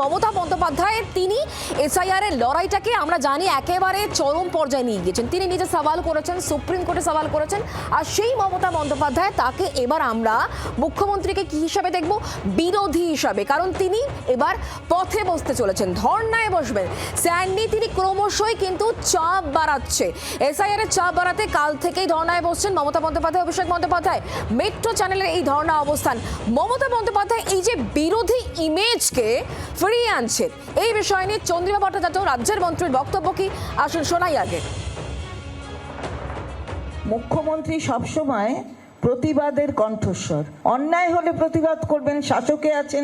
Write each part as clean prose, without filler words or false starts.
মমতা বন্দ্যোপাধ্যায় তিনি এসআইআর এর লড়াইটাকে আমরা জানি একেবারে চরম পর্যায়ে নিয়ে গিয়েছেন। তিনি নিজে সওয়াল করেছেন, সুপ্রিম কোর্টে সওয়াল করেছেন। আর সেই মমতা বন্দ্যোপাধ্যায় তাকে এবার আমরা মুখ্যমন্ত্রীকে কি হিসাবে দেখব? বিরোধী হিসাবে। কারণ তিনি এবার পথে বসতে চলেছেন, ধর্নায় বসবেন। স্যান্ডি তিনি ক্রমশই কিন্তু চাপ বাড়াচ্ছে, এসআইআর এর চাপ বাড়াতে কাল থেকেই ধর্নায় বসছেন মমতা বন্দ্যোপাধ্যায়, অভিষেক বন্দ্যোপাধ্যায়। মেট্রো চ্যানেলের এই ধর্না অবস্থান, মমতা বন্দ্যোপাধ্যায় এই যে বিরোধী ইমেজকে ফিরিয়ে আনছেন, এই বিষয় নিয়ে চন্দ্রিমা ভট্টাচার্য রাজ্যের মন্ত্রীর বক্তব্য কি, আসুন শোনাই আগে। মুখ্যমন্ত্রী সবসময় প্রতিবাদের কণ্ঠস্বর। অন্যায় হলে প্রতিবাদ করবেন, শাসকে আছেন,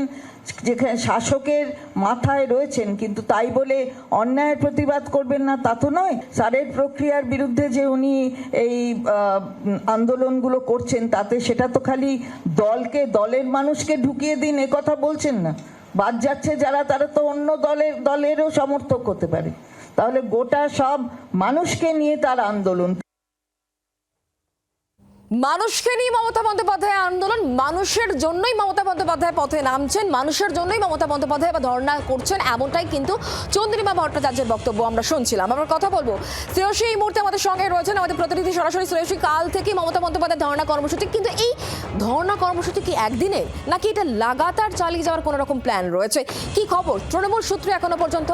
যেখানে শাসকের মাথায় রয়েছেন, কিন্তু তাই বলে অন্যায়ের প্রতিবাদ করবেন না তা তো নয়। সারের প্রক্রিয়ার বিরুদ্ধে যে উনি এই আন্দোলনগুলো করছেন, তাতে সেটা তো খালি দলের মানুষকে ঢুকিয়ে দিন এ কথা বলছেন না। বাদ যাচ্ছে যারা, তারা তো অন্য দলেরও সমর্থক হতে পারে। তাহলে গোটা সব মানুষকে নিয়ে তার আন্দোলন, মানুষকে নিয়ে মমতা বন্দ্যোপাধ্যায় আন্দোলন, মানুষের জন্যই মমতা বন্দ্যোপাধ্যায় পথে নামছেন, মানুষের জন্যই মমতা বন্দ্যোপাধ্যায় বা ধর্ণা করছেন, এমনটাই কিন্তু চন্দ্রিমা ভট্টাচার্যের বক্তব্য আমরা শুনছিলাম। আমরা কথা বলবো শ্রেয়সী এই মুহূর্তে আমাদের সঙ্গে রয়েছেন, আমাদের প্রতিনিধি সরাসরি। শ্রেয়সী, কাল থেকে মমতা বন্দ্যোপাধ্যায় ধর্ণা কর্মসূচি, কিন্তু এই ধর্ণা কর্মসূচি কি একদিনের, নাকি এটা লাগাতার চালিয়ে যাওয়ার কোনো রকম প্ল্যান রয়েছে? কি খবর তৃণমূল সূত্রে এখনো পর্যন্ত?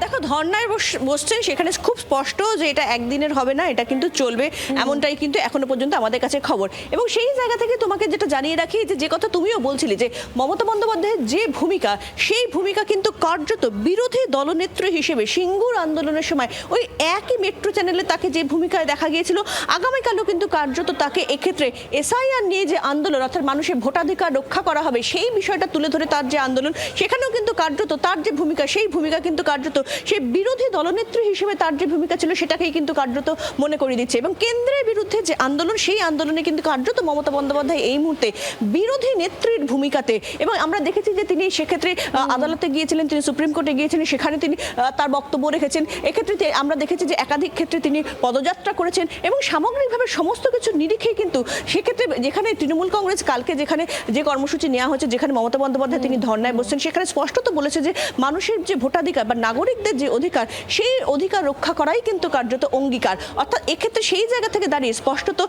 দেখো, ধর্নায় বসছেন, সেখানে খুব স্পষ্ট যে এটা একদিনের হবে না, এটা কিন্তু চলবে, এমনটাই কিন্তু এখনো পর্যন্ত আমাদের কাছে খবর। এবং সেই জায়গা থেকে তোমাকে যেটা জানিয়ে রাখি, যে কথা তুমিও বলছিলে, যে মমতা বন্দ্যোপাধ্যায়ের যে ভূমিকা, সেই ভূমিকা কিন্তু কার্যত বিরোধী দলনেত্রী হিসেবে সিঙ্গুর আন্দোলনের সময় ওই একই মেট্রো চ্যানেলে তাকে যে ভূমিকায় দেখা গিয়েছিল, আগামীকালও কিন্তু কার্যত তাকে এক্ষেত্রে এসআইআর নিয়ে যে আন্দোলন, অর্থাৎ মানুষের ভোটাধিকার রক্ষা করা হবে, সেই বিষয়টা তুলে ধরে তার যে আন্দোলন, সেখানেও কিন্তু কার্যত তার যে ভূমিকা, সেই ভূমিকা কিন্তু কার্যত সেই বিরোধী দলনেত্রী হিসেবে তার যে ভূমিকা ছিল, সেটাকেই কিন্তু কার্যত মনে করিয়ে দিচ্ছে। এবং কেন্দ্রের বিরুদ্ধে যে আন্দোলন, সেই আন্দোলনে কিন্তু কার্যত মমতা বন্দ্যোপাধ্যায় এই মুহূর্তে বিরোধী নেত্রীর ভূমিকাতে। এবং আমরা দেখেছি যে তিনি সেক্ষেত্রে আদালতে গিয়েছিলেন, তিনি সুপ্রিম কোর্টে গিয়েছিলেন, সেখানে তিনি তার বক্তব্য রেখেছেন। এক্ষেত্রে আমরা দেখেছি যে একাধিক ক্ষেত্রে তিনি পদযাত্রা করেছেন, এবং সামগ্রিকভাবে সমস্ত কিছু নিরিখে কিন্তু সেক্ষেত্রে যেখানে তৃণমূল কংগ্রেস কালকে যেখানে যে কর্মসূচি নেওয়া হয়েছে, যেখানে মমতা বন্দ্যোপাধ্যায় তিনি ধর্নায় বসছেন, সেখানে স্পষ্টত বলেছে যে মানুষের যে ভোটাধিকার বা নাগরিকদের যে অধিকার, সেই অধিকার রক্ষা করাই কিন্তু কার্যত অঙ্গীকার। অর্থাৎ এক্ষেত্রে সেই জায়গা থেকে দাঁড়িয়ে স্পষ্টত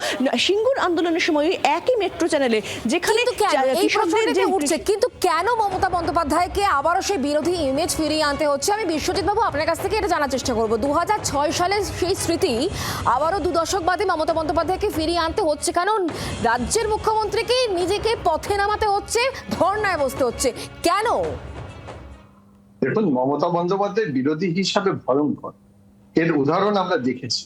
সিঙ্গুর আন্দোলনের সময় একই মেট্রো চ্যানেলে যেখানে উঠছে, কিন্তু কেন মমতা বন্দ্যোপাধ্যায়কে আবারও সেই বিরোধী ইমেজ ফিরিয়ে আনতে হচ্ছে? আমি বিশ্বজিৎ বাবু আপনার কাছ থেকে এটা জানার চেষ্টা করবো। 2006 সালের সেই স্মৃতি আবারও 2 দশক বাদে মমতা বন্দ্যোপাধ্যায়কে ফিরিয়ে আনতে হচ্ছে, কারণ রাজ্যের মুখ্যমন্ত্রীকে নিজেকে পথে নামাতে হচ্ছে, ধর্নায় বসতে হচ্ছে, কেন? দেখুন, মমতা বন্দ্যোপাধ্যায় বিরোধী হিসাবে ভয়ঙ্কর, এর উদাহরণ আমরা দেখেছি।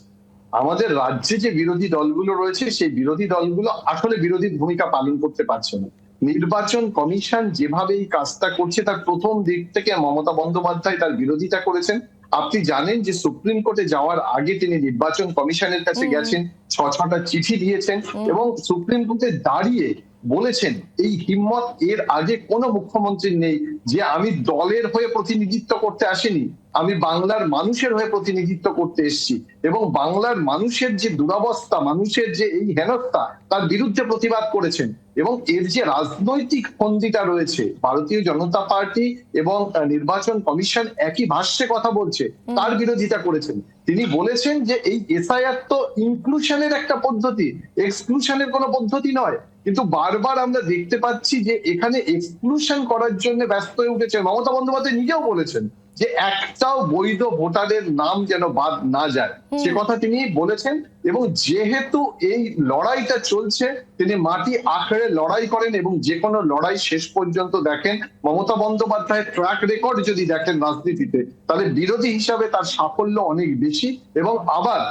আমাদের রাজ্যে যে বিরোধী দলগুলো রয়েছে, সেই বিরোধী দলগুলো আসলে বিরোধী ভূমিকা পালন করতে পারছে না। নির্বাচন কমিশন যেভাবে এই কাজটা করছে, তার প্রথম দিক থেকে মমতা বন্দ্যোপাধ্যায় তার বিরোধিতা করেছেন। আপনি জানেন যে সুপ্রিম কোর্টে যাওয়ার আগে তিনি নির্বাচন কমিশনের কাছে গেছেন, 6টা চিঠি দিয়েছেন, এবং সুপ্রিম কোর্টে দাঁড়িয়ে বলেছেন, এই হিম্মত এর আগে কোনো মুখ্যমন্ত্রীর নেই, যে আমি দলের হয়ে প্রতিনিধিত্ব করতে আসিনি, আমি বাংলার মানুষের হয়ে প্রতিনিধিত্ব করতে এসেছি, এবং বাংলার মানুষের যে দুরবস্থা, মানুষের যে এই হেনস্থা, তার বিরুদ্ধে প্রতিবাদ করেছেন। এবং এর যে রাজনৈতিক ফন্দিটা রয়েছে, ভারতীয় জনতা পার্টি এবং নির্বাচন কমিশন একই ভাষ্যে কথা বলছে, তার বিরোধিতা করেছেন। তিনি বলেছেন যে এই এসআইআর তো ইনক্লুশনের একটা পদ্ধতি, এক্সক্লুশনের কোনো পদ্ধতি নয়। কিন্তু বারবার আমরা দেখতে পাচ্ছি যে এখানে এক্সক্লুশন করার জন্য ব্যস্ত হয়ে উঠেছে। মমতা বন্দ্যোপাধ্যায় নিজেও বলেছেন যে একটাও বৈধ ভোটারের নাম যেন বাদ না যায়, সে কথা তিনি বলেছেন। এবং যেহেতু এই লড়াইটা চলছে, তিনি মাটি আঁকড়ে লড়াই করেন, এবং যে কোনো লড়াই শেষ পর্যন্ত দেখেন। মমতা বন্দ্যোপাধ্যায়ের ট্র্যাক রেকর্ড যদি দেখেন রাজনীতিতে, তাহলে বিরোধী হিসাবে তার সাফল্য অনেক বেশি। এবং আবার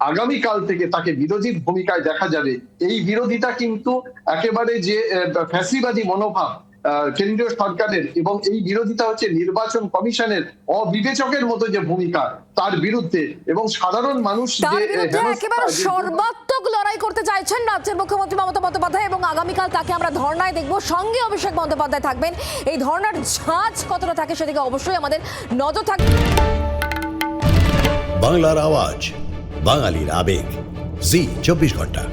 আগামীকাল থেকে তাকে বিরোধীর ভূমিকায় দেখা যাবে। এই বিরোধিতা কিন্তু একেবারে যে ফ্যাসিবাদী মনোভাব কেন্দ্রীয় সরকারের, এবং এই বিরোধিতা হচ্ছে নির্বাচন কমিশনের অবিবেচকের মতো যে ভূমিকা, তার বিরুদ্ধে। এবং সাধারণ মানুষ একেবারে সর্বাত্মক লড়াই করতে চাইছেন রাজ্যের মুখ্যমন্ত্রী মমতা বন্দ্যোপাধ্যায়, এবং আগামীকাল তাকে আমরা ধর্নায় দেখবো, সঙ্গে অভিষেক বন্দ্যোপাধ্যায় থাকবেন। এই ধর্নার ঝাঁজ কতটা থাকে সেদিকে অবশ্যই আমাদের নজর থাকবে। বাংলার আওয়াজ, বাঙালির আবেগ, জি 24 ঘন্টা।